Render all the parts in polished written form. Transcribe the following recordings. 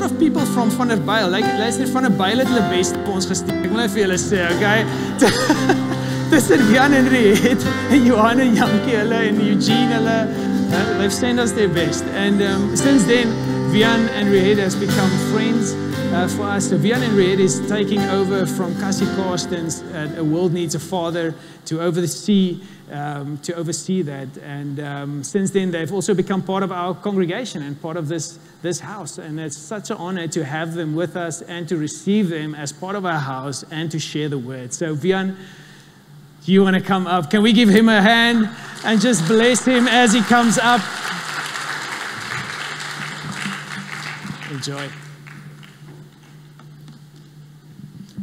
of people from Vanderbijl. Luister, Vanderbijl het hulle best op ons gestuur. Ek wil net vir julle sê, okay? Tussen Vian en Riet, en Johan en Jankie hulle, en Eugene hulle, they've sent us their best. And since then, Vian and Riet has become friends for us. So Vian and Riet is taking over from Cassie Carstens, A World Needs a Father, to oversee that. And since then, they've also become part of our congregation and part of this house. And it's such an honor to have them with us and to receive them as part of our house and to share the word. So Vian, do you want to come up? Can we give him a hand and just bless him as he comes up? Enjoy.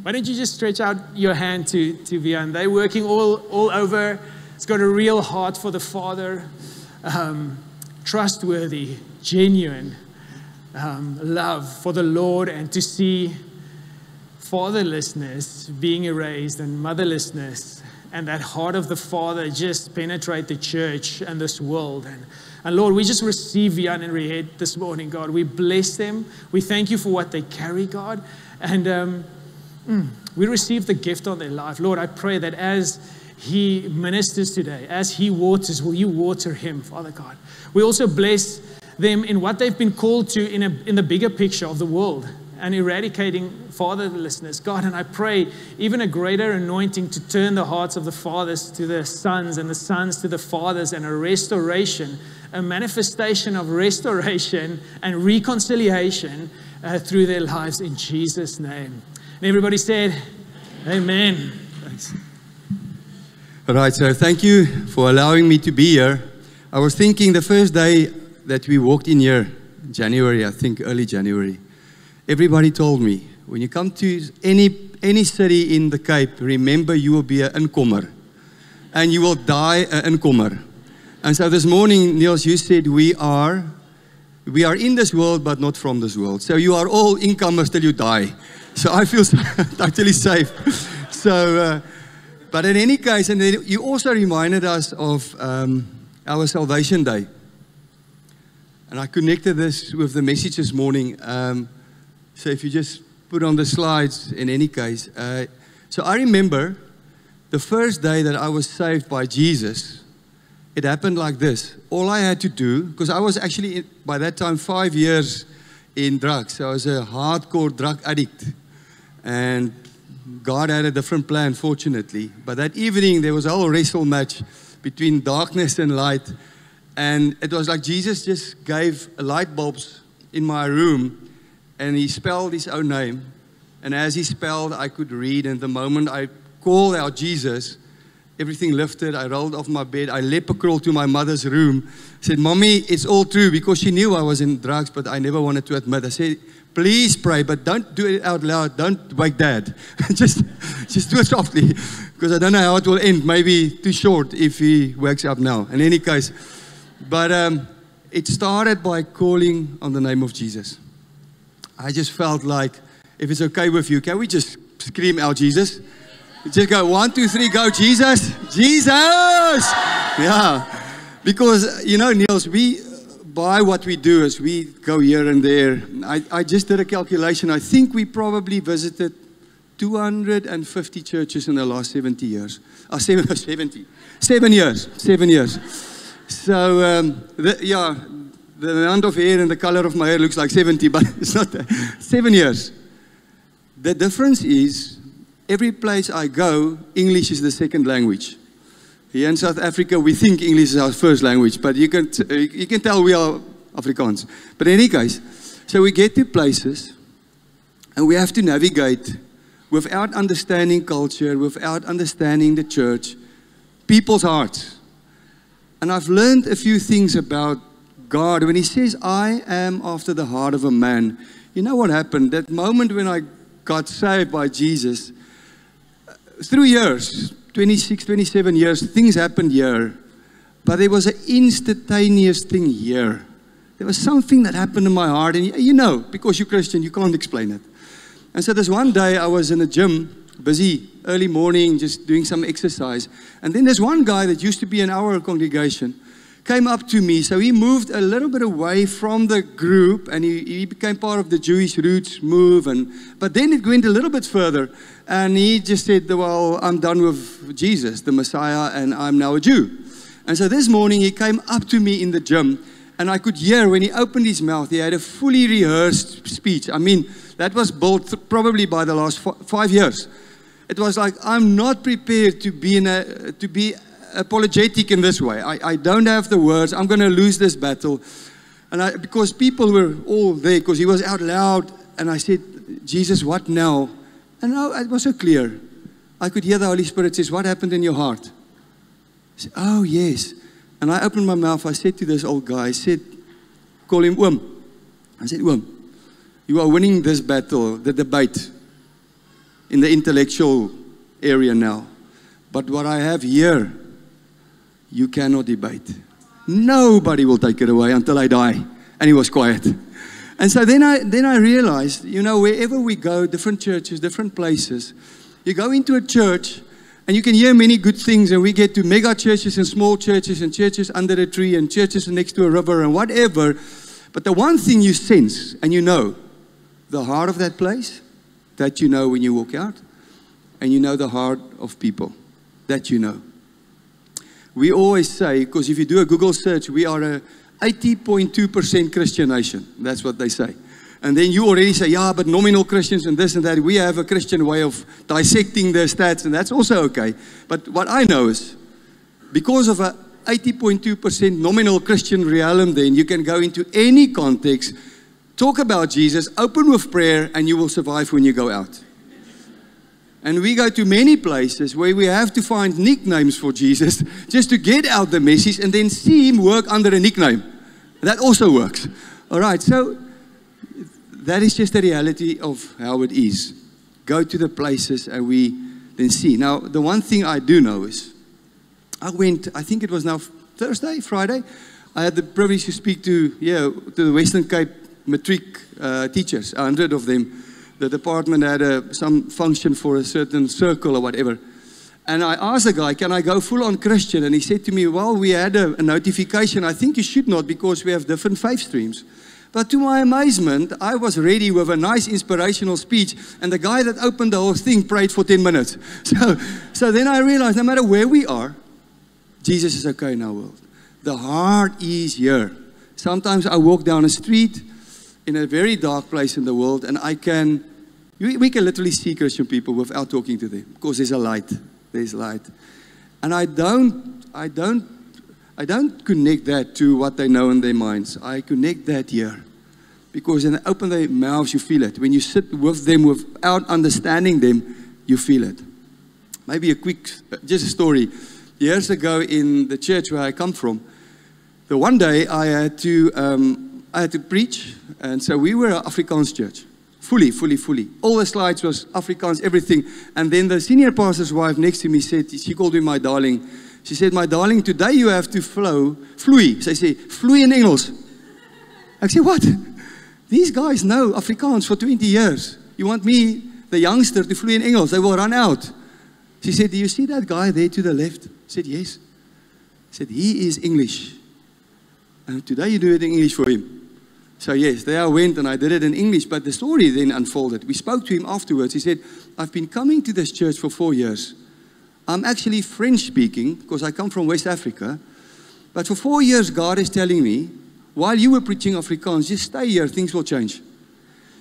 Why don't you just stretch out your hand to Vian? They're working all over. He's got a real heart for the Father, trustworthy, genuine love for the Lord, and to see fatherlessness being erased and motherlessness and that heart of the Father just penetrate the church and this world. And Lord, we just receive Vian and Riet this morning, God. We bless them. We thank you for what they carry, God. And we receive the gift on their life. Lord, I pray that as he ministers today, as he waters, will you water him, Father God? We also bless them in what they've been called to in the bigger picture of the world and eradicating fatherlessness, God. And I pray even a greater anointing to turn the hearts of the fathers to the sons and the sons to the fathers, and a restoration, a manifestation of restoration and reconciliation through their lives in Jesus' name. And everybody said, Amen. Thanks. All right, so thank you for allowing me to be here. I was thinking the first day that we walked in here, January, I think early January, everybody told me, when you come to any city in the Cape, remember you will be an inkomer and you will die an inkomer. And so this morning, Niels, you said we are in this world, but not from this world. So you are all incomers till you die. So I feel totally safe. So, but in any case, and then you also reminded us of our Salvation Day. And I connected this with the message this morning. So if you just put on the slides, in any case. So I remember the first day that I was saved by Jesus, it happened like this. All I had to do, because I was actually, by that time, 5 years in drugs. So I was a hardcore drug addict. And God had a different plan, fortunately. But that evening, there was a whole wrestle match between darkness and light. And it was like Jesus just gave light bulbs in my room, and he spelled his own name. And as he spelled, I could read. And the moment I called out Jesus, everything lifted. I rolled off my bed. I leper crawled to my mother's room. Said, Mommy, it's all true, because she knew I was in drugs, but I never wanted to admit. I said, please pray, but don't do it out loud. Don't wake Dad. just do it softly, because I don't know how it will end. Maybe too short if he wakes up now. In any case, but it started by calling on the name of Jesus. I just felt like, if it's okay with you, can we just scream out Jesus? Just go 1, 2, 3, go Jesus, Jesus. Yeah, because you know, Niels, by what we do is we go here and there. I just did a calculation. I think we probably visited 250 churches in the last 70 years. 7 years. So, the amount of hair and the color of my hair looks like 70, but it's not that. 7 years. The difference is, every place I go, English is the second language. Here in South Africa, we think English is our first language, but you can tell we are Afrikaans. But in any case, so we get to places, and we have to navigate without understanding culture, without understanding the church, people's hearts. And I've learned a few things about God. When he says, I am after the heart of a man, you know what happened? That moment when I got saved by Jesus, through years, 26, 27 years, things happened here. But there was an instantaneous thing here. There was something that happened in my heart. And you know, because you're Christian, you can't explain it. And so this one day, I was in the gym, busy, early morning, just doing some exercise. And then there's one guy that used to be in our congregation, came up to me. So he moved a little bit away from the group, and he became part of the Jewish Roots move. But then it went a little bit further, and he just said, well, I'm done with Jesus, the Messiah, and I'm now a Jew. And so this morning he came up to me in the gym, and I could hear when he opened his mouth, he had a fully rehearsed speech. I mean, that was built probably by the last 5 years. It was like, I'm not prepared to be apologetic in this way. I don't have the words. I'm going to lose this battle. And because people were all there, because he was out loud, and I said, Jesus, what now? And now it was so clear. I could hear the Holy Spirit says, what happened in your heart? I said, oh, yes. And I opened my mouth. I said to this old guy, I said, call him Oom. I said, Oom, you are winning this battle, the debate, in the intellectual area now. But what I have here, you cannot debate. Nobody will take it away until I die. And he was quiet. And so then I realized, wherever we go, different churches, different places, you go into a church and you can hear many good things, and we get to mega churches and small churches and churches under a tree and churches next to a river and whatever. But the one thing you sense and you know, the heart of that place, that you know when you walk out, and you know the heart of people, that you know. We always say, because if you do a Google search, we are a 80.2% Christian nation. That's what they say. And then you already say, yeah, but nominal Christians and this and that. We have a Christian way of dissecting the stats, and that's also okay. But what I know is, because of a 80.2% nominal Christian realm, then you can go into any context, talk about Jesus, open with prayer, and you will survive when you go out. And we go to many places where we have to find nicknames for Jesus just to get out the message and then see him work under a nickname. That also works. All right, so that is just the reality of how it is. Go to the places and we then see. Now, the one thing I do know is, I think it was now Thursday, Friday, I had the privilege to speak to the Western Cape matric teachers, 100 of them. The department had some function for a certain circle or whatever. And I asked the guy, can I go full on Christian? And he said to me, well, we had a notification. I think you should not, because we have different faith streams. But to my amazement, I was ready with a nice inspirational speech. And the guy that opened the whole thing prayed for 10 minutes. So then I realized, no matter where we are, Jesus is okay in our world. The heart is here. Sometimes I walk down a street in a very dark place in the world, and we can literally see Christian people without talking to them, because there's a light. There's light. And I don't connect that to what they know in their minds. I connect that here. Because when they open their mouths, you feel it. When you sit with them without understanding them, you feel it. Maybe just a story. Years ago in the church where I come from, the one day I had to preach, and so we were an Afrikaans church. Fully. All the slides was Afrikaans, everything. And then the senior pastor's wife next to me said, she called me my darling. She said, my darling, today you have to vloei. Sy sê, vloei in Engels. I said, what? These guys know Afrikaans for 20 years. You want me, the youngster, to vloei in Engels? They will run out. She said, do you see that guy there to the left? I said, yes. I said, he is English. And today you do it in English for him. So yes, there I went and I did it in English, but the story then unfolded. We spoke to him afterwards. He said, I've been coming to this church for 4 years. I'm actually French speaking, because I come from West Africa. But for 4 years, God is telling me, while you were preaching Afrikaans, just stay here, things will change.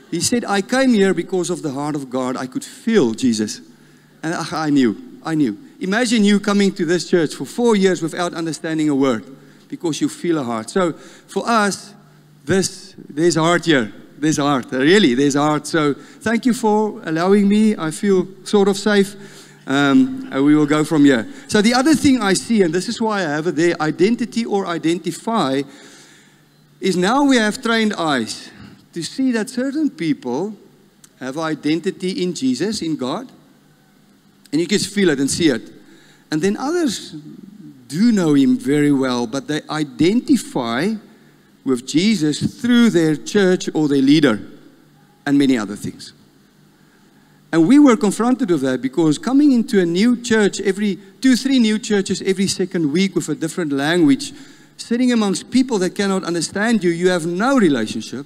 He said, I came here because of the heart of God. I could feel Jesus. And I knew. Imagine you coming to this church for 4 years without understanding a word, because you feel a heart. So for us, there's heart here. There's heart. Really, there's heart. So thank you for allowing me. I feel sort of safe. We will go from here. So the other thing I see, and this is why I have it there, identity or identify, is now we have trained eyes to see that certain people have identity in Jesus, in God, and you can feel it and see it. And then others do know him very well, but they identify with Jesus through their church or their leader and many other things. And we were confronted with that, because coming into a new church, every 2-3 new churches every second week with a different language, sitting amongst people that cannot understand you, you have no relationship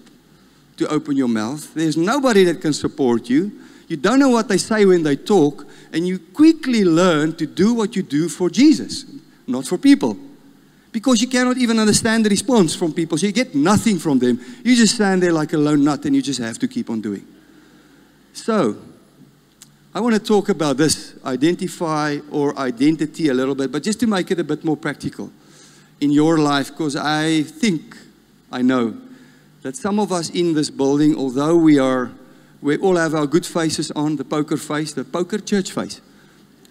to open your mouth. There's nobody that can support you. You don't know what they say when they talk, and you quickly learn to do what you do for Jesus, not for people. Because you cannot even understand the response from people, so you get nothing from them. You just stand there like a lone nut, and you just have to keep on doing. So, I want to talk about this, identify or identity a little bit, but just to make it a bit more practical in your life, because I know that some of us in this building, although we all have our good faces on, the poker face, the poker church face,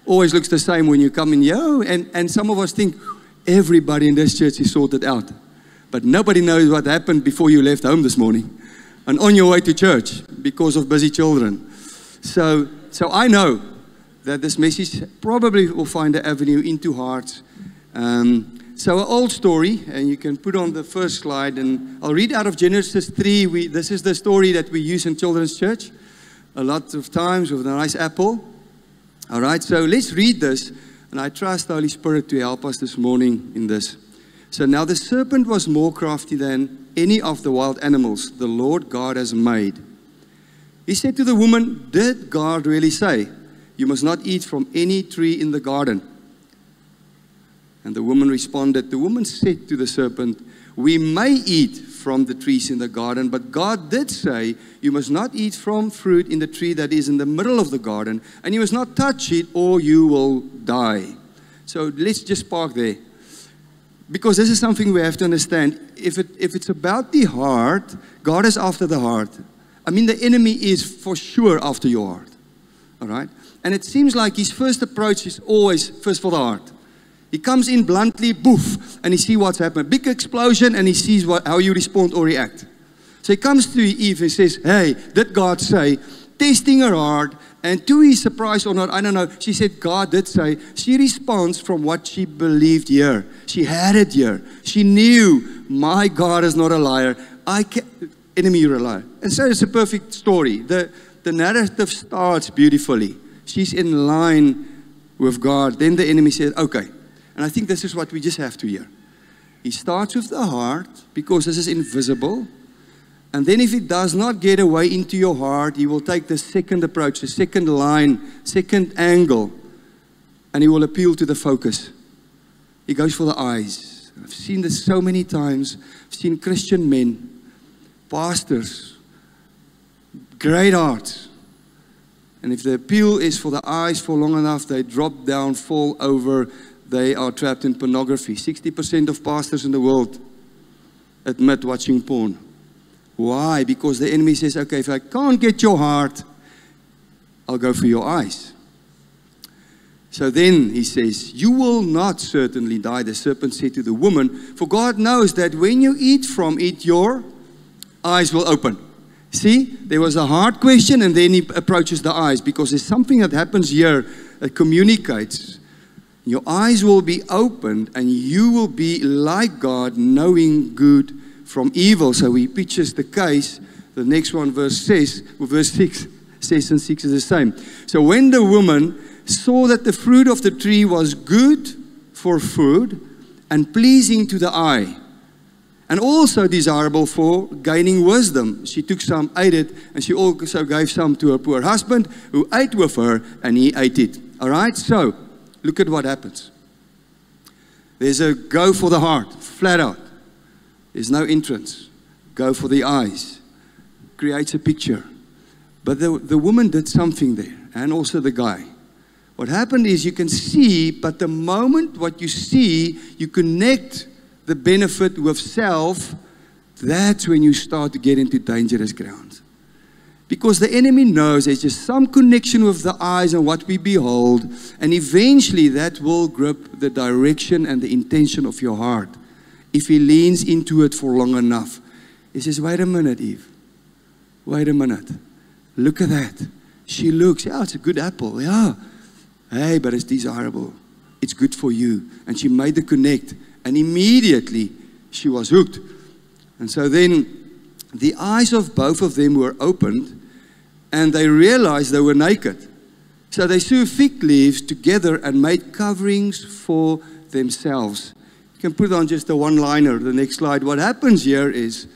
always looks the same when you come in here, and some of us think everybody in this church is sorted out. But nobody knows what happened before you left home this morning and on your way to church because of busy children. So I know that this message probably will find an avenue into hearts. So an old story, and you can put on the first slide, and I'll read out of Genesis 3. This is the story that we use in children's church a lot of times with a nice apple. All right, so let's read this, and I trust the Holy Spirit to help us this morning in this. So now the serpent was more crafty than any of the wild animals the Lord God has made. He said to the woman, "Did God really say, 'You must not eat from any tree in the garden'?" And the woman responded, the woman said to the serpent, "We may eat from the trees in the garden, but God did say, 'You must not eat from fruit in the tree that is in the middle of the garden, and you must not touch it or you will die.'" So let's just park there. Because this is something we have to understand. If it's about the heart, God is after the heart. I mean, the enemy is for sure after your heart. All right? And it seems like his first approach is always first for the heart. He comes in bluntly, boof, and he sees what's happened. Big explosion, and he sees how you respond or react. So he comes to Eve and says, "Hey, did God say?" Testing her heart, and to his surprise or not, I don't know, she said, "God did say." She responds from what she believed here. She had it here. She knew, my God is not a liar. Enemy, you're a liar. And so it's a perfect story. The narrative starts beautifully. She's in line with God. Then the enemy said, "Okay." And I think this is what we just have to hear. He starts with the heart because this is invisible. And then if it does not get away into your heart, he will take the second approach, the second line, second angle, and he will appeal to the focus. He goes for the eyes. I've seen this so many times. I've seen Christian men, pastors, great hearts. And if the appeal is for the eyes for long enough, they drop down, fall over, they are trapped in pornography. 60% of pastors in the world admit watching porn. Why? Because the enemy says, okay, if I can't get your heart, I'll go for your eyes. So then he says, "You will not certainly die," the serpent said to the woman, "for God knows that when you eat from it, your eyes will open." See, there was a hard question, and then he approaches the eyes, because there's something that happens here that communicates. Your eyes will be opened, and you will be like God, knowing good from evil. So he pictures the case. The next one, verse 6 says, and 6 is the same. So when the woman saw that the fruit of the tree was good for food and pleasing to the eye, and also desirable for gaining wisdom, she took some, ate it, and she also gave some to her poor husband, who ate with her, and he ate it. All right, so look at what happens. There's a go for the heart, flat out. There's no entrance. Go for the eyes. Creates a picture. But the woman did something there, and also the guy. What happened is you can see, but the moment what you see, you connect the benefit with self, that's when you start to get into dangerous ground. Because the enemy knows there's just some connection with the eyes and what we behold, and eventually that will grip the direction and the intention of your heart. If he leans into it for long enough, he says, "Wait a minute, Eve. Wait a minute. Look at that. She looks, yeah, it's a good apple. Yeah. Hey, but it's desirable. It's good for you." And she made the connect. And immediately she was hooked. And so then the eyes of both of them were opened, and they realized they were naked. So they sewed fig leaves together and made coverings for themselves. You can put on just a one-liner, the next slide. What happens here is,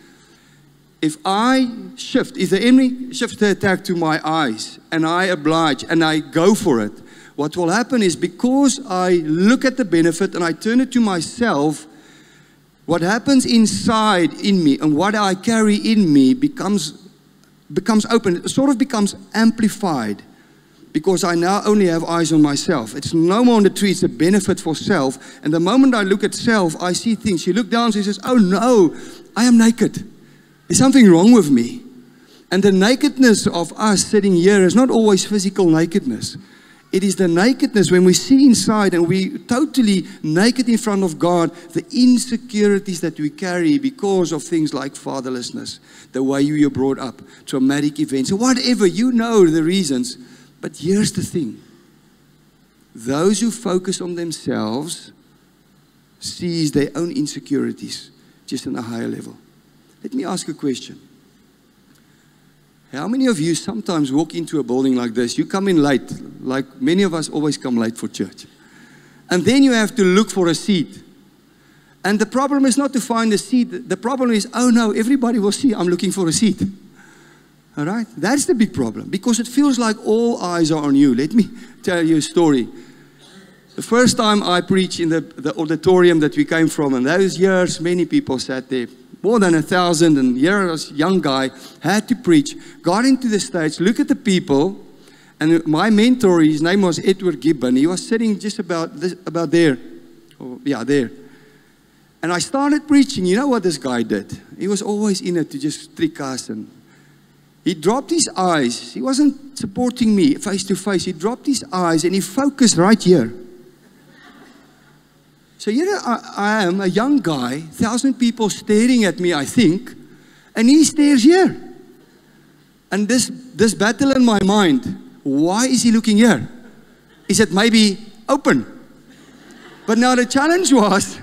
if the enemy shifts the attack to my eyes, and I oblige, and I go for it, what will happen is, because I look at the benefit and I turn it to myself, what happens inside in me and what I carry in me becomes open. It sort of becomes amplified, because I now only have eyes on myself. It's no more on the tree, it's a benefit for self. And the moment I look at self, I see things. She looked down, she says, oh no, I am naked. There's something wrong with me. And the nakedness of us sitting here is not always physical nakedness. It is the nakedness when we see inside and we totally naked in front of God, the insecurities that we carry because of things like fatherlessness, the way you were brought up, traumatic events, or whatever, you know the reasons. But here's the thing. Those who focus on themselves sees their own insecurities just on a higher level. Let me ask a question. How many of you sometimes walk into a building like this? You come in late, like many of us always come late for church. And then you have to look for a seat. And the problem is not to find a seat. The problem is, oh no, everybody will see I'm looking for a seat. All right? That's the big problem, because it feels like all eyes are on you. Let me tell you a story. The first time I preached in the auditorium that we came from, and those years, many people sat there. More than 1,000, and here I was a young guy, had to preach, got into the stage, look at the people, and my mentor, his name was Edward Gibbon, he was sitting just about there, there. And I started preaching. You know what this guy did? He was always in it to just trick us, and he dropped his eyes. He wasn't supporting me face to face. He dropped his eyes and he focused right here. So here I am, a young guy, 1,000 people staring at me, I think, and he stares here. And this battle in my mind, why is he looking here? Is it maybe open? But now the challenge was,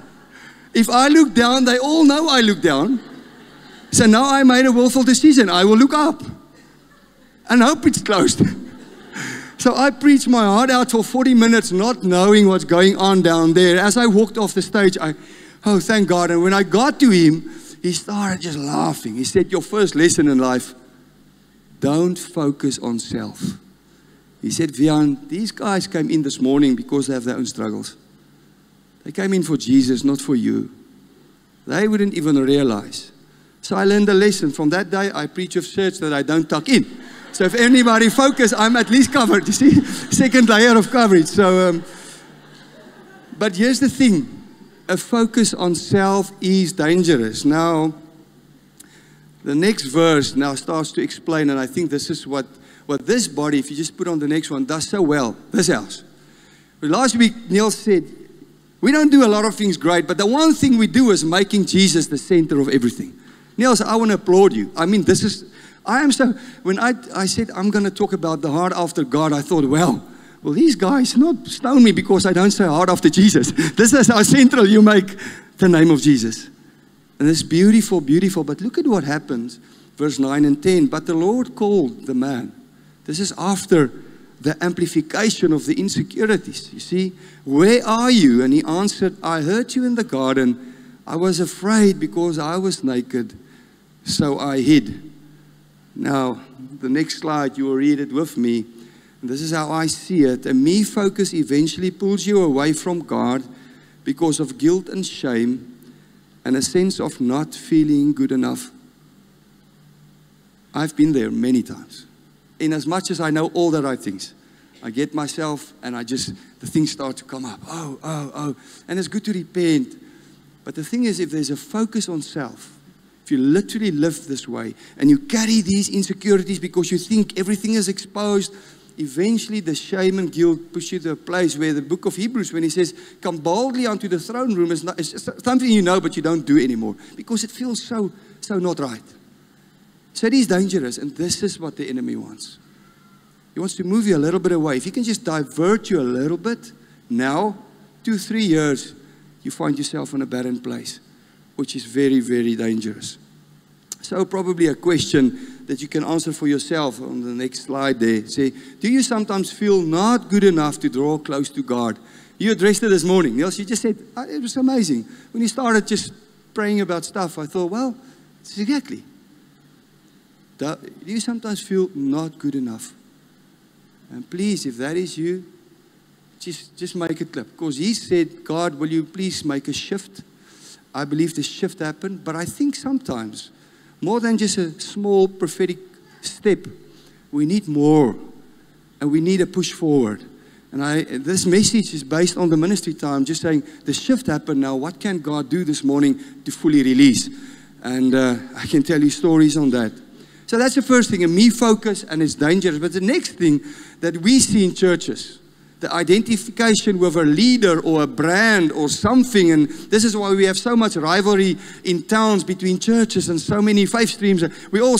if I look down, they all know I look down. So now I made a willful decision. I will look up and hope it's closed. So I preached my heart out for 40 minutes, not knowing what's going on down there. As I walked off the stage, oh, thank God. And when I got to him, he started just laughing. He said, your first lesson in life, don't focus on self. He said, Vian, these guys came in this morning because they have their own struggles. They came in for Jesus, not for you. They wouldn't even realize. So I learned a lesson. From that day, I preach of church that I don't tuck in. So if anybody focus, I'm at least covered. You see, second layer of coverage. So, but here's the thing. A focus on self is dangerous. Now, the next verse now starts to explain, and I think this is what this body, if you just put on the next one, does so well. This house. Last week, Neil said, we don't do a lot of things great, but the one thing we do is making Jesus the center of everything. Neil said, I want to applaud you. I mean, when I said I'm going to talk about the heart after God, I thought, well, these guys not stone me because I don't say heart after Jesus. This is how central you make the name of Jesus. And it's beautiful, beautiful. But look at what happens, verse 9 and 10. But the Lord called the man. This is after the amplification of the insecurities. You see, where are you? And he answered, I heard you in the garden. I was afraid because I was naked, so I hid. Now, the next slide, you will read it with me. This is how I see it. A me focus eventually pulls you away from God because of guilt and shame and a sense of not feeling good enough. I've been there many times. In as much as I know all the right things, I get myself and the things start to come up. Oh. And it's good to repent. But the thing is, if there's a focus on self, if you literally live this way and you carry these insecurities because you think everything is exposed, eventually the shame and guilt push you to a place where the book of Hebrews, when he says, come boldly onto the throne room, it's something you know but you don't do anymore because it feels so not right. So it is dangerous, and this is what the enemy wants. He wants to move you a little bit away. If he can just divert you a little bit, now, 2-3 years, you find yourself in a barren place, which is very, very dangerous. So probably a question that you can answer for yourself on the next slide there. Say, do you sometimes feel not good enough to draw close to God? You addressed it this morning. Niels, you just said, it was amazing. When you started just praying about stuff, I thought, well, it's exactly. Do you sometimes feel not good enough? And please, if that is you, just make it clip. Because he said, God, will you please make a shift? I believe the shift happened. But I think sometimes, more than just a small prophetic step, we need more. And we need a push forward. And this message is based on the ministry time, just saying, the shift happened now. What can God do this morning to fully release? And I can tell you stories on that. So that's the first thing, a me focus, and it's dangerous. But the next thing that we see in churches, the identification with a leader or a brand or something, and this is why we have so much rivalry in towns between churches and so many faith streams. We all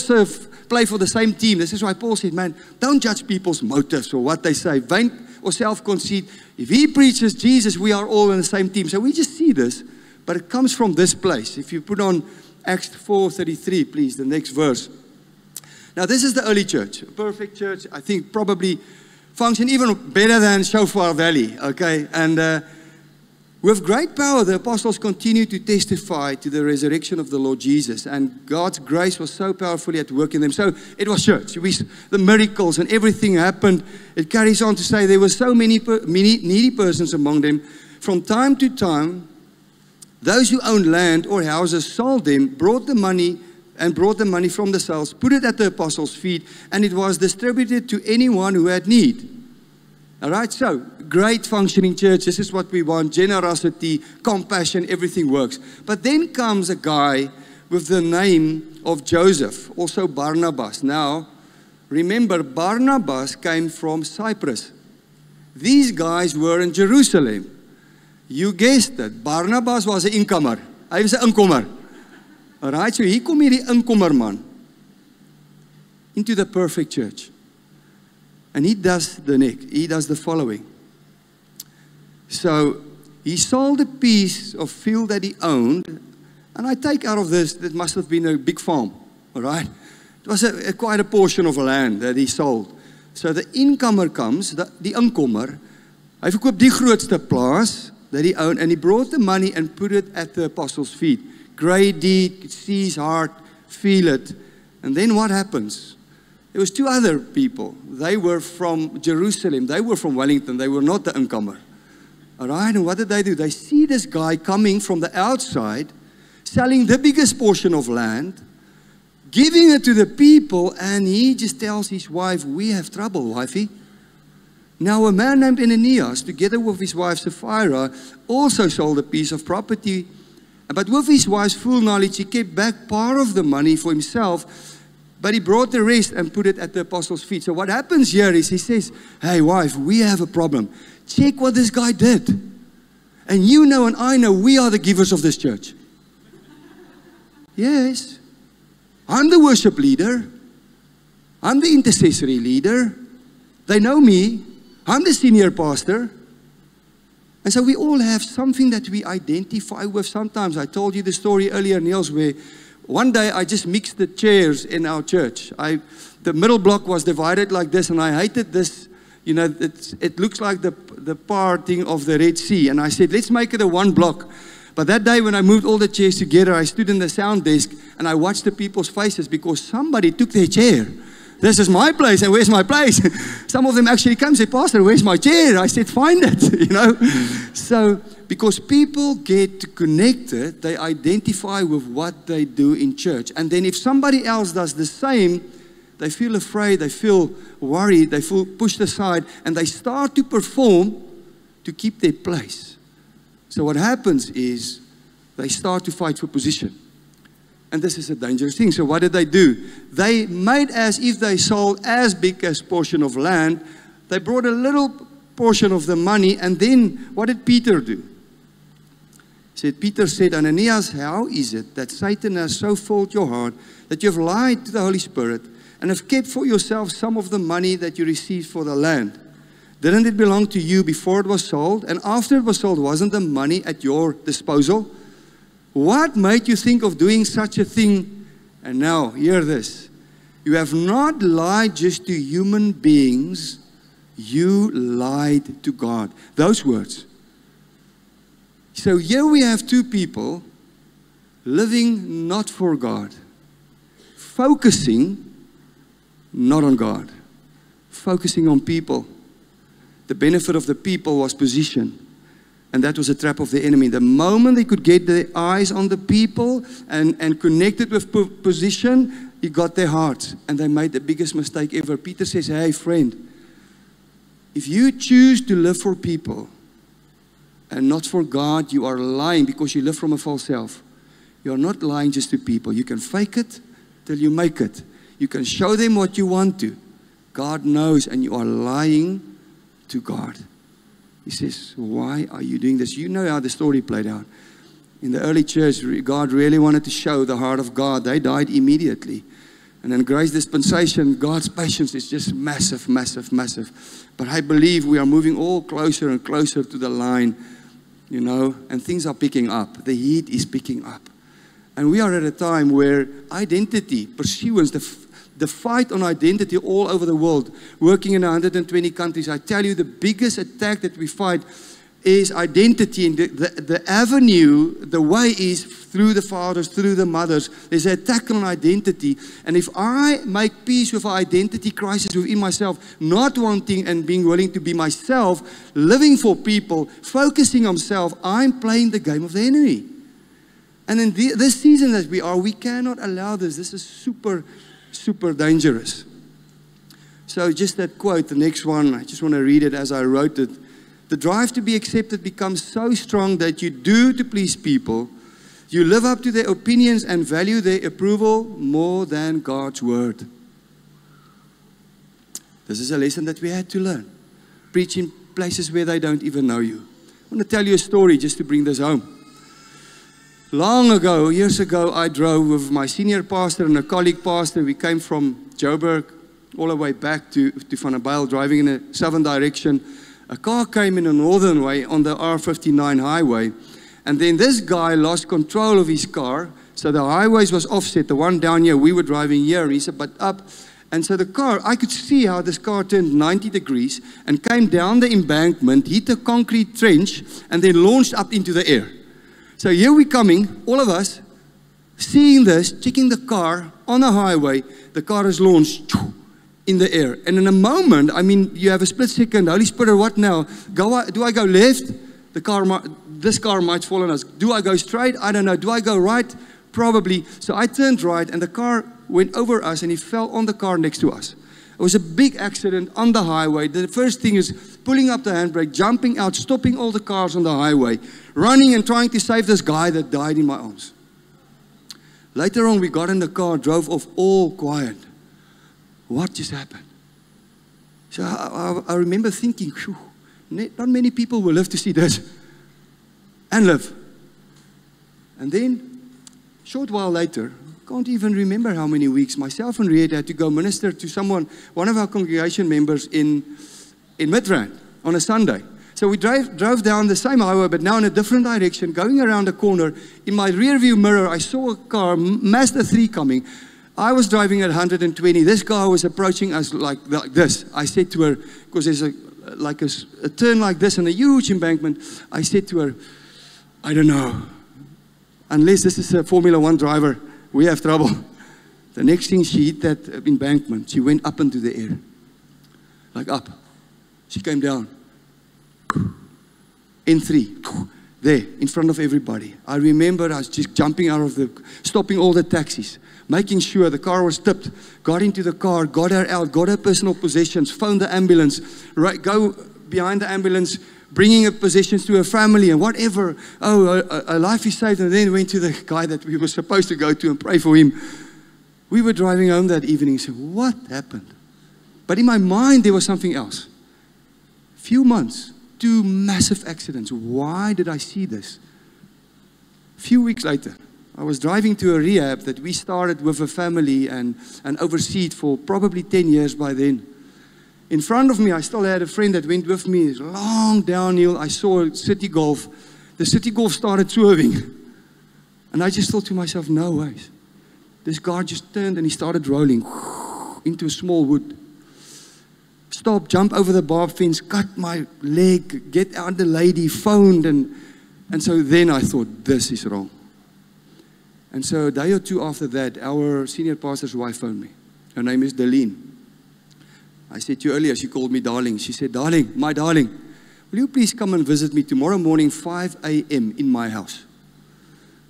play for the same team. This is why Paul said, man, don't judge people's motives or what they say, vain or self-conceit. If he preaches Jesus, we are all in the same team. So we just see this, but it comes from this place. If you put on Acts 4:33, please, the next verse. Now, this is the early church, a perfect church. I think probably function even better than Shofar Valley, okay? And with great power, the apostles continued to testify to the resurrection of the Lord Jesus. And God's grace was so powerfully at work in them. So it was church. The miracles and everything happened. It carries on to say there were so many needy persons among them. From time to time, those who owned land or houses sold them, brought the money from the sales, put it at the apostles' feet, and it was distributed to anyone who had need. All right, so great functioning church. This is what we want. Generosity, compassion, everything works. But then comes a guy with the name of Joseph, also Barnabas. Now, remember, Barnabas came from Cyprus. These guys were in Jerusalem. You guessed it. Barnabas was an inkomer. Hy was 'n inkomer. All right, so hier kom hierdie inkomerman into the perfect church. And he does the following. So he sold a piece of field that he owned, and I take out of this, that must have been a big farm, all right? It was quite a portion of land that he sold. So the incomer comes, die inkomer, hy verkoop die grootste plaas that he owned, and he brought the money and put it at the apostles' feet. Great deed, see his heart, feel it. And then what happens? There was two other people. They were from Jerusalem. They were from Wellington. They were not the incomer. All right, and what did they do? They see this guy coming from the outside, selling the biggest portion of land, giving it to the people, and he just tells his wife, we have trouble, wifey. Now a man named Ananias, together with his wife Sapphira, also sold a piece of property. But with his wife's full knowledge, he kept back part of the money for himself, but he brought the rest and put it at the apostles' feet. So what happens here is he says, hey wife, we have a problem. Check what this guy did. And you know and I know we are the givers of this church. Yes. I'm the worship leader. I'm the intercessory leader. They know me. I'm the senior pastor. And so we all have something that we identify with sometimes. I told you the story earlier, Niels, where one day I just mixed the chairs in our church. The middle block was divided like this, and I hated this. You know, it looks like the parting of the Red Sea. And I said, let's make it a one block. But that day when I moved all the chairs together, I stood in the sound desk, and I watched the people's faces because somebody took their chair. This is my place, and where's my place? Some of them actually come and say, Pastor, where's my chair? I said, find it, you know. So, because people get connected, they identify with what they do in church. And then if somebody else does the same, they feel afraid, they feel worried, they feel pushed aside, and they start to perform to keep their place. So what happens is they start to fight for position. And this is a dangerous thing. So what did they do? They made as if they sold as big as portion of land. They brought a little portion of the money. And then what did Peter do? Peter said, Ananias, how is it that Satan has so filled your heart that you have lied to the Holy Spirit and have kept for yourself some of the money that you received for the land? Didn't it belong to you before it was sold? And after it was sold, wasn't the money at your disposal? What made you think of doing such a thing? And now, hear this. You have not lied just to human beings, you lied to God. Those words. So here we have two people living not for God, focusing not on God, focusing on people. The benefit of the people was position. And that was a trap of the enemy. The moment they could get their eyes on the people and connect it with position, he got their hearts. And they made the biggest mistake ever. Peter says, hey friend, if you choose to live for people and not for God, you are lying because you live from a false self. You are not lying just to people. You can fake it till you make it. You can show them what you want to. God knows, and you are lying to God. He says, why are you doing this? You know how the story played out. In the early church, God really wanted to show the heart of God. They died immediately. And in grace dispensation, God's patience is just massive, massive, massive. But I believe we are moving all closer and closer to the line, you know, and things are picking up. The heat is picking up. And we are at a time where identity, pursuance, the fight on identity all over the world, working in 120 countries. I tell you, the biggest attack that we fight is identity. And the avenue, the way is through the fathers, through the mothers. There's an attack on identity. And if I make peace with our identity crisis within myself, not wanting and being willing to be myself, living for people, focusing on self, I'm playing the game of the enemy. And in this season that we are, we cannot allow this. This is super dangerous. So just that quote, the next one, I just want to read it as I wrote it. The drive to be accepted becomes so strong that you do to please people. You live up to their opinions and value their approval more than God's word. This is a lesson that we had to learn. Preach in places where they don't even know you. I want to tell you a story just to bring this home. Long ago, years ago, I drove with my senior pastor and a colleague pastor. We came from Joburg all the way back to Van der Bijl, driving in a southern direction. A car came in a northern way on the R59 highway. And then this guy lost control of his car. So the highways was offset. The one down here, we were driving here. He said, but up. And so the car, I could see how this car turned 90 degrees and came down the embankment, hit a concrete trench, and then launched up into the air. So here we're coming, all of us, seeing this, checking the car on the highway. The car is launched in the air. And in a moment, I mean, you have a split second. Holy Spirit, what now? Do I go left? This car might fall on us. Do I go straight? I don't know. Do I go right? Probably. So I turned right, and the car went over us, and he fell on the car next to us. It was a big accident on the highway. The first thing is pulling up the handbrake, jumping out, stopping all the cars on the highway, running and trying to save this guy that died in my arms. Later on, we got in the car, drove off all quiet. What just happened? So I remember thinking, not many people will live to see this and live. And then, a short while later, can't even remember how many weeks, myself and Riet had to go minister to one of our congregation members in Midrand on a Sunday. So we drove down the same highway, but now in a different direction, going around a corner. In my rear view mirror, I saw a car, Mazda 3 coming. I was driving at 120. This car was approaching us like this. I said to her, because there's a turn like this and a huge embankment, I said to her, I don't know, unless this is a Formula 1 driver, we have trouble. The next thing, she hit that embankment. She went up into the air. Like up. She came down. N3. There, in front of everybody. I remember I was just jumping out of stopping all the taxis, making sure the car was tipped, got into the car, got her out, got her personal possessions, phoned the ambulance, go behind the ambulance, bringing her possessions to her family and whatever. Oh, a life is saved. And then went to the guy that we were supposed to go to and pray for him. We were driving home that evening. So what happened? But in my mind, there was something else. Few months, 2 massive accidents. Why did I see this? A few weeks later, I was driving to a rehab that we started with a family and overseed for probably 10 years by then. In front of me, I still had a friend that went with me. Long downhill, I saw a City Golf. The City Golf started swerving. And I just thought to myself, no ways. This car just turned and he started rolling. into a small wood. Stop, jump over the barbed fence, cut my leg, get out the lady, phoned, and so then I thought, this is wrong. And so a day or two after that, our senior pastor's wife phoned me. Her name is Darlene. I said to you earlier, she called me darling. She said, darling, my darling, will you please come and visit me tomorrow morning, 5 a.m. in my house?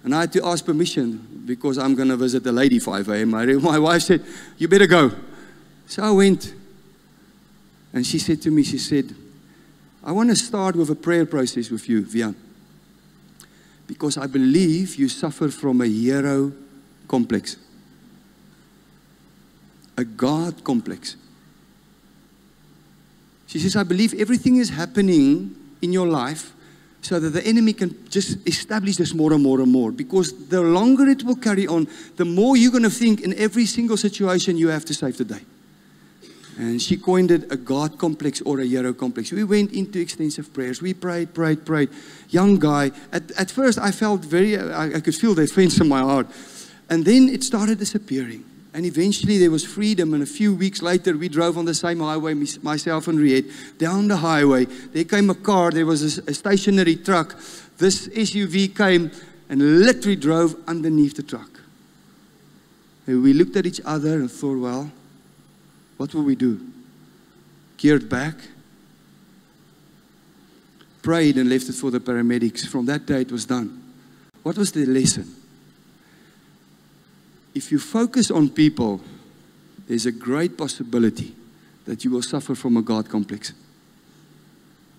And I had to ask permission because I'm going to visit the lady 5 a.m. My wife said, you better go. So I went. And she said to me, she said, I want to start with a prayer process with you, Vian. Because I believe you suffer from a hero complex. A God complex. She says, I believe everything is happening in your life so that the enemy can just establish this more and more and more. Because the longer it will carry on, the more you're going to think in every single situation you have to save the day. And she coined it a God complex or a hero complex. We went into extensive prayers. We prayed. Young guy. At first, I felt I could feel the offense in my heart. And then it started disappearing. And eventually, there was freedom. And a few weeks later, we drove on the same highway, myself and Riet, down the highway. There came a car. There was a stationary truck. This SUV came and literally drove underneath the truck. And we looked at each other and thought, well, what will we do? Geared back, prayed and left it for the paramedics. From that day it was done. What was the lesson? If you focus on people, there's a great possibility that you will suffer from a God complex.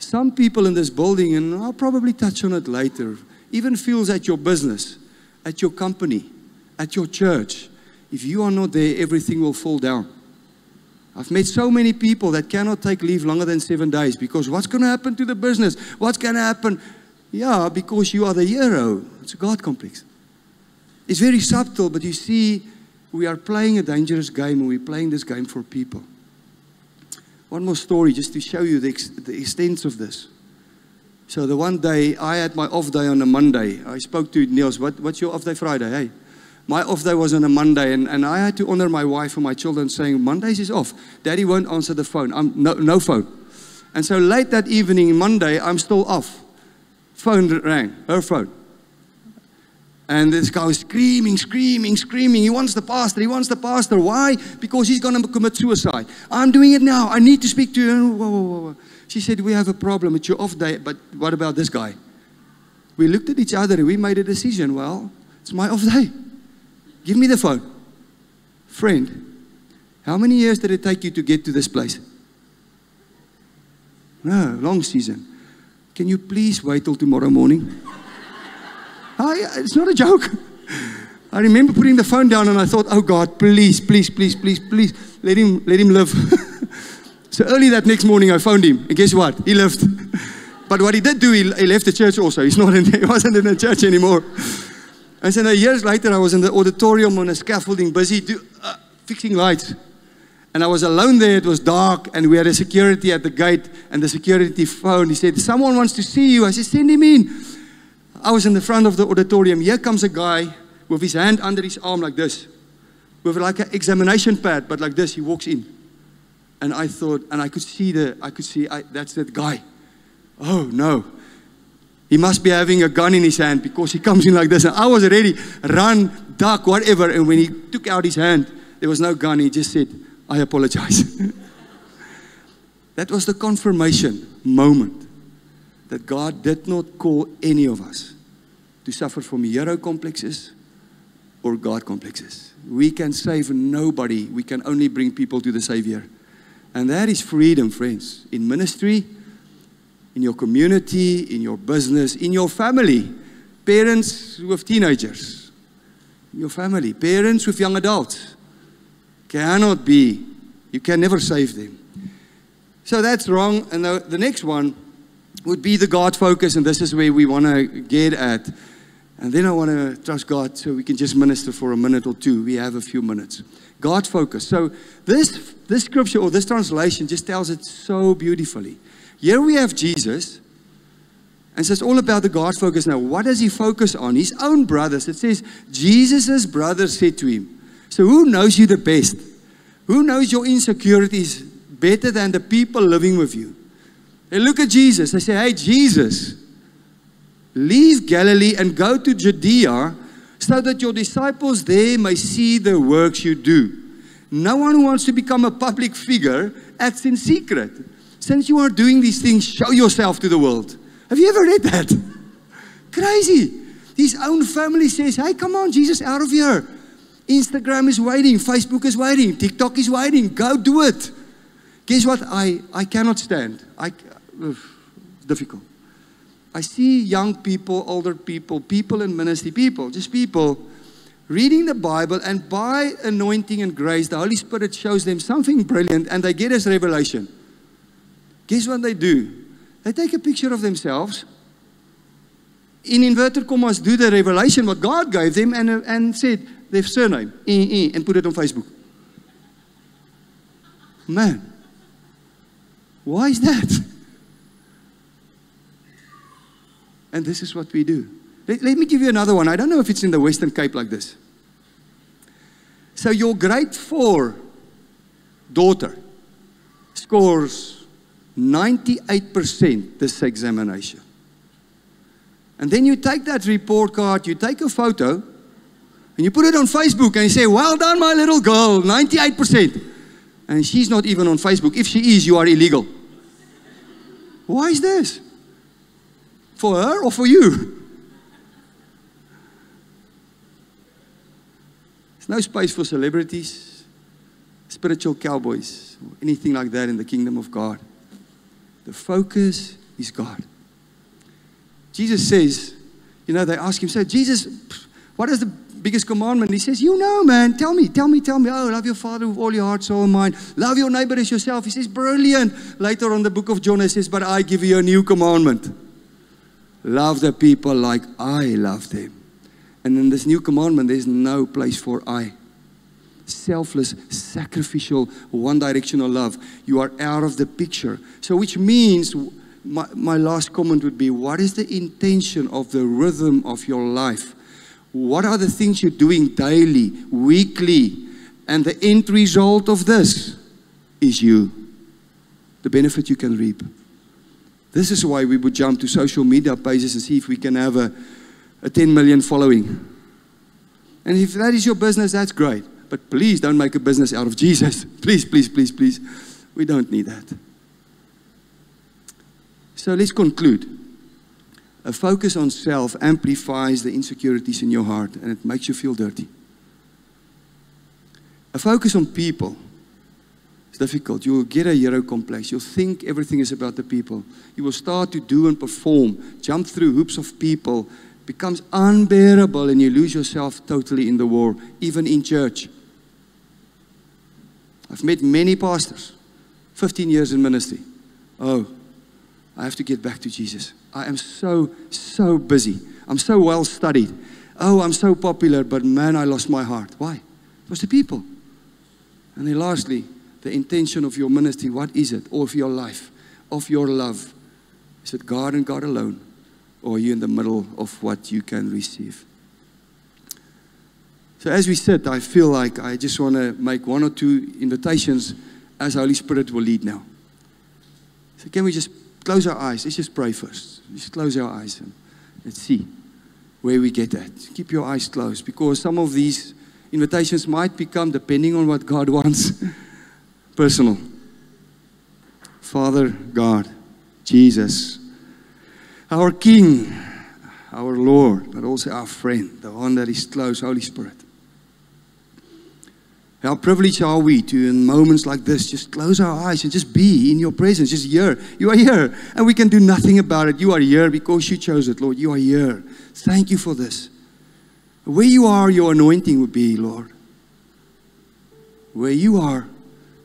Some people in this building, and I'll probably touch on it later, even feels at your business, at your company, at your church, if you are not there, everything will fall down. I've met so many people that cannot take leave longer than 7 days because what's going to happen to the business? What's going to happen? Yeah, because you are the hero. It's a God complex. It's very subtle, but you see, we are playing a dangerous game and we're playing this game for people. One more story just to show you the extent of this. So the one day, I had my off day on a Monday. I spoke to Niels, what's your off day Friday? Hey. My off day was on a Monday, and I had to honor my wife and my children saying, Mondays is off. Daddy won't answer the phone. No phone. And so late that evening, Monday, I'm still off. Phone rang, her phone. And this guy was screaming. He wants the pastor. Why? Because he's going to commit suicide. I'm doing it now. I need to speak to you. Whoa. She said, we have a problem. It's your off day, but what about this guy? We looked at each other and we made a decision. Well, it's my off day. Give me the phone. Friend, how many years did it take you to get to this place? No, long season. Can you please wait till tomorrow morning? It's not a joke. I remember putting the phone down and I thought, oh God, please, let him live. So early that next morning I phoned him. And guess what? He lived. But what he did do, he left the church also. He wasn't in the church anymore. And so years later, I was in the auditorium on a scaffolding, busy fixing lights. And I was alone there. It was dark, and we had a security at the gate, and the security phoned. He said, someone wants to see you. I said, send him in. I was in the front of the auditorium. Here comes a guy with his hand under his arm like this, with like an examination pad, but like this. He walks in. And I thought, and I could see that's that guy. Oh, no. He must be having a gun in his hand because he comes in like this. And I was ready, run, duck, whatever. And when he took out his hand, there was no gun. He just said, I apologize. That was the confirmation moment that God did not call any of us to suffer from hero complexes or God complexes. We can save nobody. We can only bring people to the Savior. And that is freedom, friends, in ministry, in your community, in your business, in your family. Parents with teenagers. In your family. Parents with young adults. Cannot be. You can never save them. So that's wrong. And the next one would be the God focus. And this is where we want to get at. And then I want to trust God so we can just minister for a minute or two. We have a few minutes. God focus. So this scripture or this translation just tells it so beautifully. Here we have Jesus, and so it's all about the God focus. Now, what does he focus on? His own brothers. It says, Jesus' brothers said to him. So who knows you the best? Who knows your insecurities better than the people living with you? They look at Jesus. They say, hey, Jesus, leave Galilee and go to Judea so that your disciples there may see the works you do. No one who wants to become a public figure acts in secret. Since you are doing these things, show yourself to the world. Have you ever read that? Crazy. His own family says, hey, come on, Jesus, out of here. Instagram is waiting. Facebook is waiting. TikTok is waiting. Go do it. Guess what? I cannot stand. It's difficult. I see young people, older people, people in ministry, just people reading the Bible, and by anointing and grace, the Holy Spirit shows them something brilliant, and they get this revelation. Guess what they do? They take a picture of themselves, in inverted commas, do the revelation what God gave them, and said their surname, and put it on Facebook. Man, why is that? And this is what we do. Let me give you another one. I don't know if it's in the Western Cape like this. So your grade 4 daughter scores 98% this examination. And then you take that report card, you take a photo, and you put it on Facebook, and you say, well done, my little girl, 98%. And she's not even on Facebook. If she is, you are illegal. Why is this? For her or for you? There's no space for celebrities, spiritual cowboys, or anything like that in the kingdom of God. The focus is God. Jesus says, they ask him, so Jesus, what is the biggest commandment? He says, man, tell me. Oh, love your father with all your heart, soul, and mind. Love your neighbor as yourself. He says, brilliant. Later on the book of John, he says, but I give you a new commandment. Love the people like I love them. And in this new commandment, there's no place for I. Selfless, sacrificial, one-directional love. You are out of the picture. So which means, my last comment would be, what is the intention of the rhythm of your life? What are the things you're doing daily, weekly? And the end result of this is you. The benefit you can reap. This is why we would jump to social media pages and see if we can have a 10 million following. And if that is your business, that's great. But please don't make a business out of Jesus. Please, please, please, please. We don't need that. So let's conclude. A focus on self amplifies the insecurities in your heart, and it makes you feel dirty. A focus on people is difficult. You will get a hero complex. You'll think everything is about the people. You will start to do and perform, jump through hoops of people. It becomes unbearable, and you lose yourself totally in the war, even in church. I've met many pastors, 15 years in ministry. Oh, I have to get back to Jesus. I am so busy. I'm so well studied. Oh, I'm so popular, but man, I lost my heart. Why? It was the people. And then lastly, the intention of your ministry, what is it? Or of your life, of your love? Is it God and God alone? Or are you in the middle of what you can receive? So as we sit, I feel like I just want to make one or two invitations as Holy Spirit will lead now. So can we just close our eyes? Let's just pray first. Just close our eyes and let's see where we get at. Keep your eyes closed, because some of these invitations might become, depending on what God wants, personal. Father God, Jesus, our King, our Lord, but also our friend, the one that is close, Holy Spirit. How privileged are we to, in moments like this, just close our eyes and just be in your presence, just here. You are here, and we can do nothing about it. You are here because you chose it, Lord. You are here. Thank you for this. Where you are, your anointing will be, Lord. Where you are,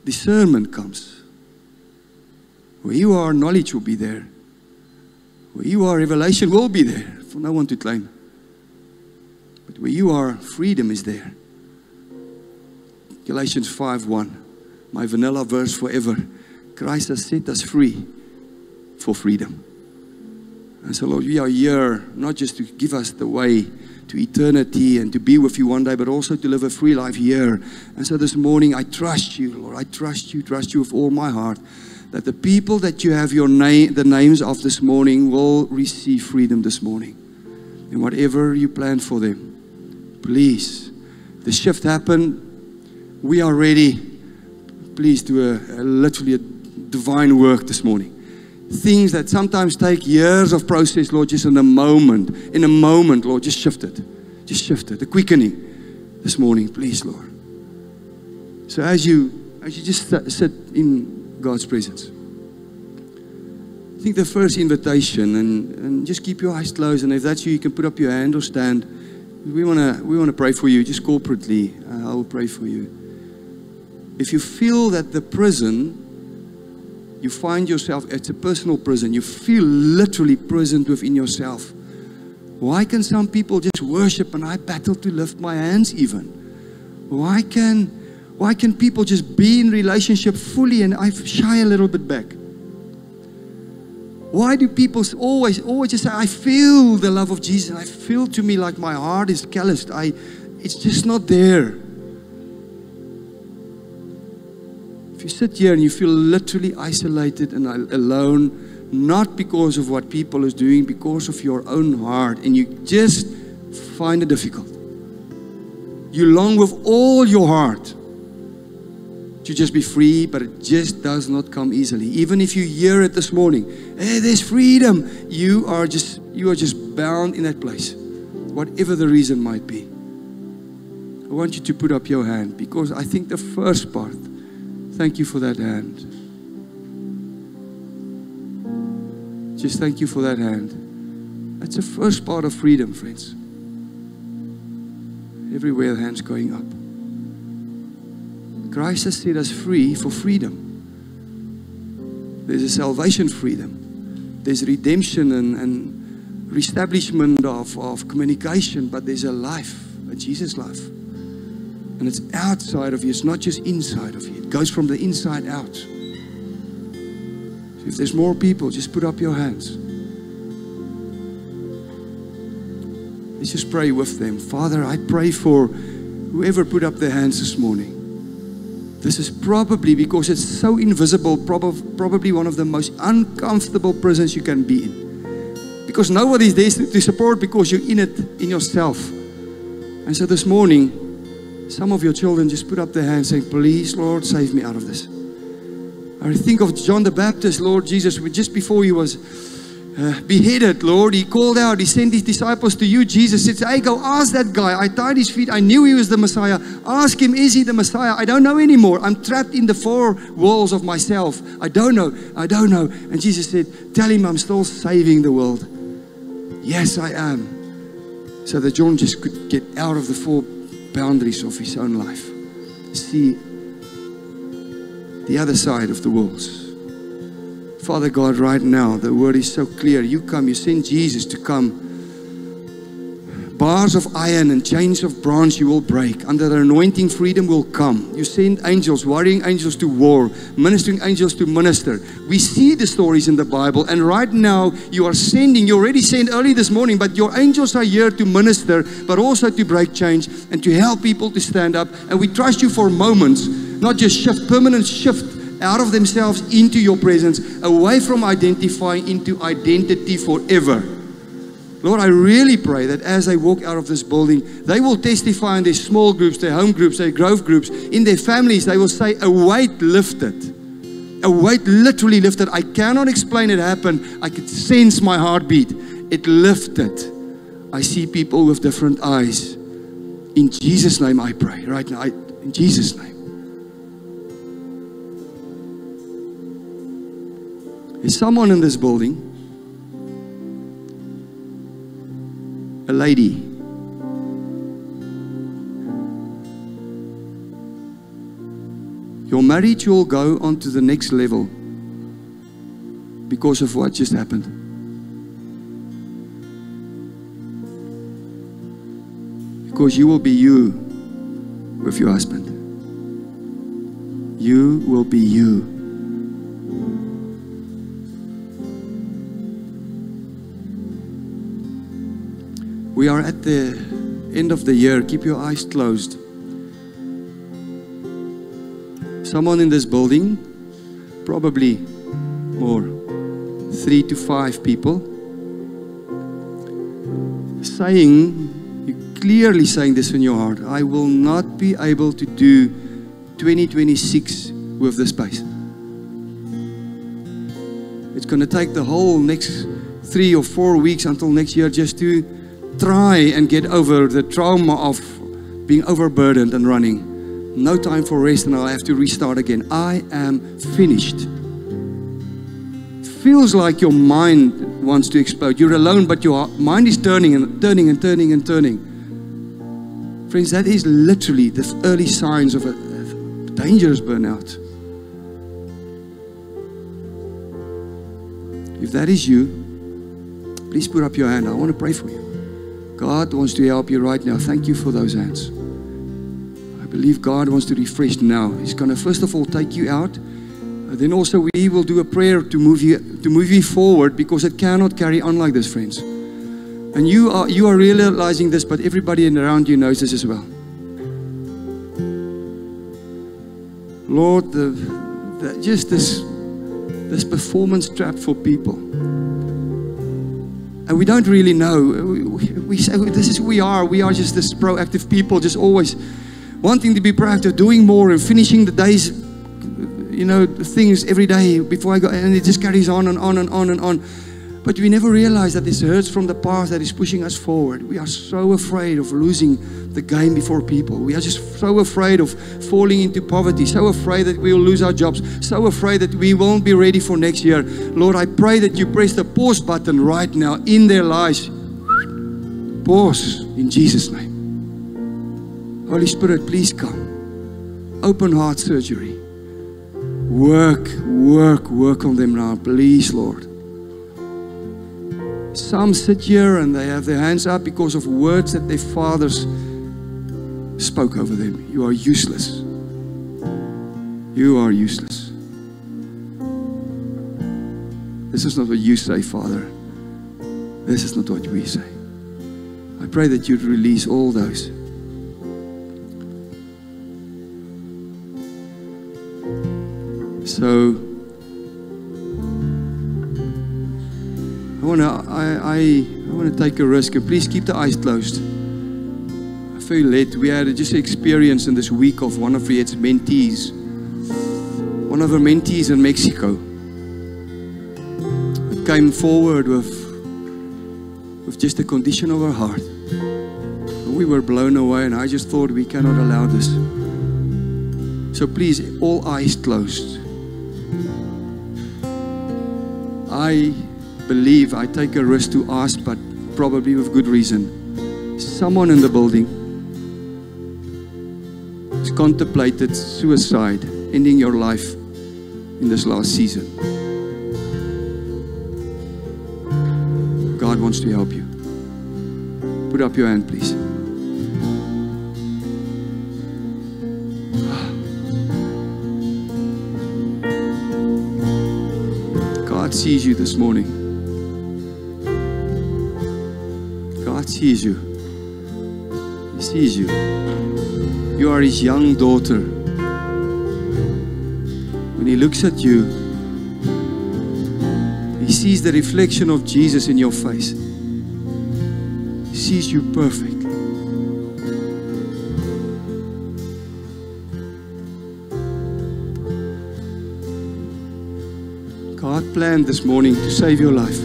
discernment comes. Where you are, knowledge will be there. Where you are, revelation will be there for no one to claim. But where you are, freedom is there. Galatians 5:1, my vanilla verse forever. Christ has set us free for freedom. And so, Lord, we are here not just to give us the way to eternity and to be with you one day, but also to live a free life here. And so this morning, I trust you, Lord. I trust you with all my heart, that the people that you have the names of this morning will receive freedom this morning. And whatever you plan for them, please, the shift happened. We are ready. Please do literally a divine work this morning. Things that sometimes take years of process, Lord, just in a moment, Lord, just shift it. Just shift it. The quickening this morning, please, Lord. So as you just sit in God's presence, I think the first invitation, and just keep your eyes closed, and if that's you can put up your hand or stand. We want to pray for you, just corporately. I will pray for you. If you feel that the prison, you find yourself, it's a personal prison, you feel literally prisoned within yourself. Why can some people just worship and I battle to lift my hands even? Why can people just be in relationship fully and I shy a little bit back? Why do people always just say, I feel the love of Jesus, I feel to me like my heart is calloused, it's just not there. If you sit here and you feel literally isolated and alone, not because of what people is doing, because of your own heart, and you just find it difficult. You long with all your heart to just be free, but it just does not come easily. Even if you hear it this morning, hey, there's freedom, you are just bound in that place, whatever the reason might be. I want you to put up your hand, because I think the first part, thank you for that hand. Just thank you for that hand. That's the first part of freedom, friends. Everywhere the hand's going up. Christ has set us free for freedom. There's a salvation freedom. There's redemption and reestablishment of communication, but there's a life, a Jesus life. And it's outside of you, it's not just inside of you. It goes from the inside out. So if there's more people, just put up your hands. Let's just pray with them. Father, I pray for whoever put up their hands this morning. This is probably, because it's so invisible, probably one of the most uncomfortable prisons you can be in. Because nobody's there to support, because you're in it in yourself. And so this morning, some of your children just put up their hands saying, please, Lord, save me out of this. I think of John the Baptist, Lord Jesus, just before he was beheaded, Lord, he called out, he sent his disciples to you. Jesus said, hey, go ask that guy. I tied his feet. I knew he was the Messiah. Ask him, is he the Messiah? I don't know anymore. I'm trapped in the four walls of myself. I don't know. And Jesus said, tell him I'm still saving the world. Yes, I am. So that John just could get out of the four boundaries of his own life. See the other side of the walls. Father God, right now, the word is so clear. You come, you send Jesus to come. Bars of iron and chains of bronze you will break. Under the anointing, freedom will come. You send angels, warring angels to war, ministering angels to minister. We see the stories in the Bible, and right now you are sending, you already sent early this morning, but your angels are here to minister, but also to break chains and to help people to stand up. And we trust you for moments, not just shift, permanent shift out of themselves into your presence, away from identifying into identity forever. Lord, I really pray that as they walk out of this building, they will testify in their small groups, their home groups, their growth groups, in their families. They will say, a weight lifted. A weight literally lifted. I cannot explain it happened. I could sense my heartbeat. It lifted. I see people with different eyes. In Jesus' name I pray. Right now, in Jesus' name. Is someone in this building, a lady, your marriage will go on to the next level because of what just happened. Because you will be you with your husband. You will be you. We are at the end of the year. Keep your eyes closed. Someone in this building, probably more, 3 to 5 people, you're clearly saying this in your heart, I will not be able to do 2026 with this pace. It's going to take the whole next 3 or 4 weeks until next year just to try and get over the trauma of being overburdened and running. No time for rest, and I'll have to restart again. I am finished. Feels like your mind wants to explode. You're alone, but your mind is turning and turning and turning and turning. Friends, that is literally the early signs of a dangerous burnout. If that is you, please put up your hand. I want to pray for you. God wants to help you right now. Thank you for those hands. I believe God wants to refresh now. He's going to first of all take you out. Then also we will do a prayer to move you forward, because it cannot carry on like this, friends. And you are realizing this, but everybody around you knows this as well. Lord, just this performance trap for people. And we don't really know. We say, this is who we are. We are just this proactive people, just always wanting to be proactive, doing more and finishing the day's things every day before I go, and it just carries on and on and on and on. But we never realize that this hurts from the past that is pushing us forward. We are so afraid of losing the game before people. We are just so afraid of falling into poverty, so afraid that we will lose our jobs, so afraid that we won't be ready for next year. Lord, I pray that you press the pause button right now in their lives. Pause in Jesus' name. Holy Spirit, please come. Open heart surgery. Work on them now, please, Lord. Some sit here and they have their hands up because of words that their fathers spoke over them. You are useless. You are useless. This is not what you say, Father. This is not what we say. I pray that you'd release all those. So I want to take a risk, and please keep the eyes closed. I feel led. We had just an experience in this week of one of Riet's mentees. One of her mentees in Mexico came forward with just the condition of her heart. We were blown away, and I just thought we cannot allow this. So please, all eyes closed. I believe I take a risk to ask, but probably with good reason. Someone in the building has contemplated suicide, ending your life in this last season. God wants to help you. Put up your hand, please. God sees you this morning. God sees you. He sees you. You are His young daughter. When He looks at you, He sees the reflection of Jesus in your face. He sees you perfect. God planned this morning to save your life.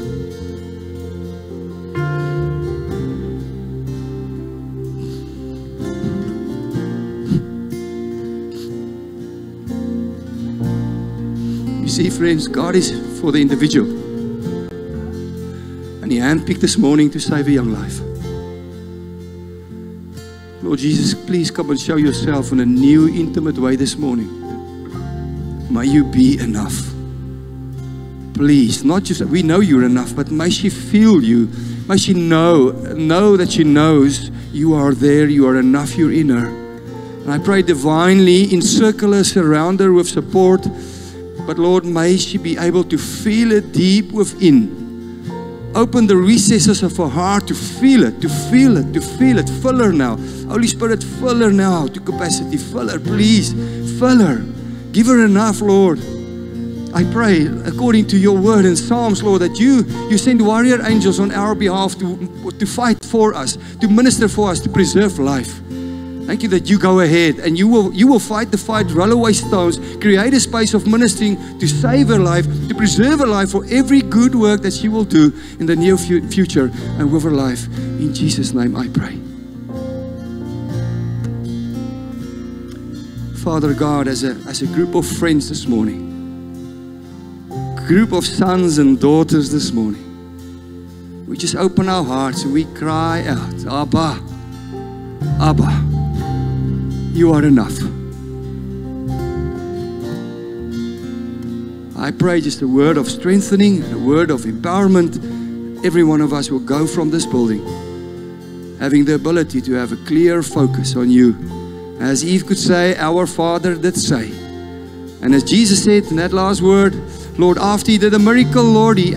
You see, friends, God is for the individual. And He handpicked this morning to save a young life. Lord Jesus, please come and show yourself in a new, intimate way this morning. May you be enough. Please, not just, we know you're enough, but may she feel you. May she know that she knows you are there, you are enough, you're in her. And I pray divinely, encircle her, surround her with support. But Lord, may she be able to feel it deep within. open the recesses of her heart to feel it, to feel it, to feel it. Fill her now. Holy Spirit, fill her now to capacity. Fill her, please. Fill her. Give her enough, Lord. I pray, according to your word in Psalms, Lord, that you send warrior angels on our behalf to fight for us, to minister for us, to preserve life. Thank you that you go ahead and you will fight the fight, roll away stones, create a space of ministering to save her life, to preserve her life for every good work that she will do in the near future and with her life. In Jesus' name I pray. Father God, as a group of friends this morning, group of sons and daughters this morning, we just open our hearts and we cry out, Abba, Abba, you are enough. I pray just a word of strengthening, a word of empowerment. Every one of us will go from this building having the ability to have a clear focus on you. As Eve could say, our Father did say. And as Jesus said in that last word, Lord, after he did a miracle, Lord, he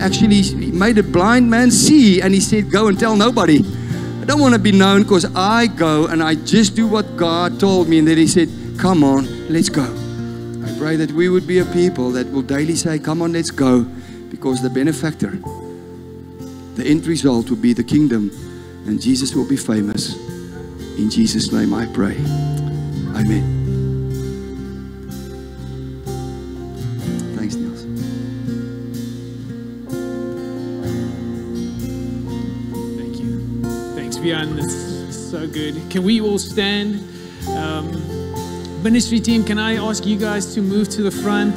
made a blind man see, and he said, go and tell nobody. I don't want to be known because I go and I just do what God told me. And then he said, come on, let's go. I pray that we would be a people that will daily say, come on, let's go. Because the benefactor, the end result will be the kingdom and Jesus will be famous. In Jesus' name I pray. Amen. Thanks, Niels. Thank you. Thanks, Vian. That's so good. Can we all stand? Ministry team, can I ask you guys to move to the front?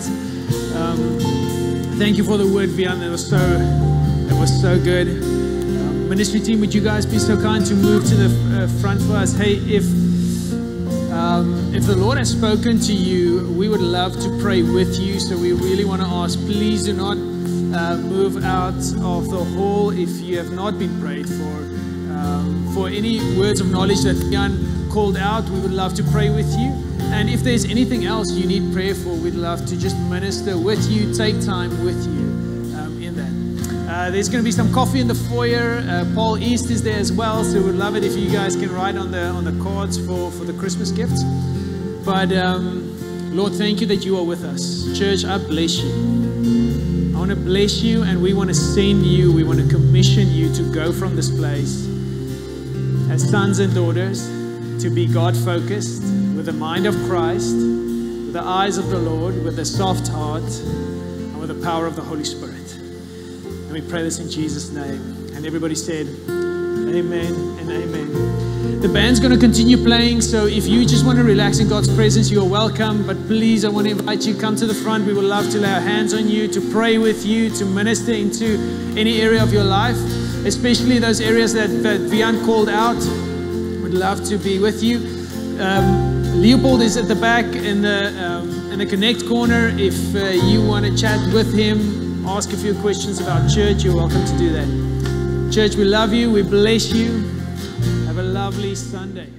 Thank you for the word, Vian. That was so good. Ministry team, would you guys be so kind to move to the front for us? Hey, if the Lord has spoken to you, we would love to pray with you. So we really want to ask, please do not move out of the hall if you have not been prayed for. For any words of knowledge that Jan called out, we would love to pray with you. And if there's anything else you need prayer for, we'd love to just minister with you, take time with you in that. There's going to be some coffee in the foyer. Paul East is there as well, so we'd love it if you guys can write on the cards for the Christmas gifts. But Lord, thank you that you are with us. Church, I bless you. I want to bless you, and we want to send you, we want to commission you to go from this place as sons and daughters, to be God-focused, with the mind of Christ, with the eyes of the Lord, with a soft heart, and with the power of the Holy Spirit. And we pray this in Jesus' name. And everybody said, amen and amen. The band's going to continue playing, so if you just want to relax in God's presence, you are welcome. But please, I want to invite you, come to the front. We would love to lay our hands on you, to pray with you, to minister into any area of your life, especially those areas that Vian called out. We'd love to be with you. Leopold is at the back in the Connect corner. If you want to chat with him, ask a few questions about church, you're welcome to do that. Church, we love you. We bless you. Have a lovely Sunday.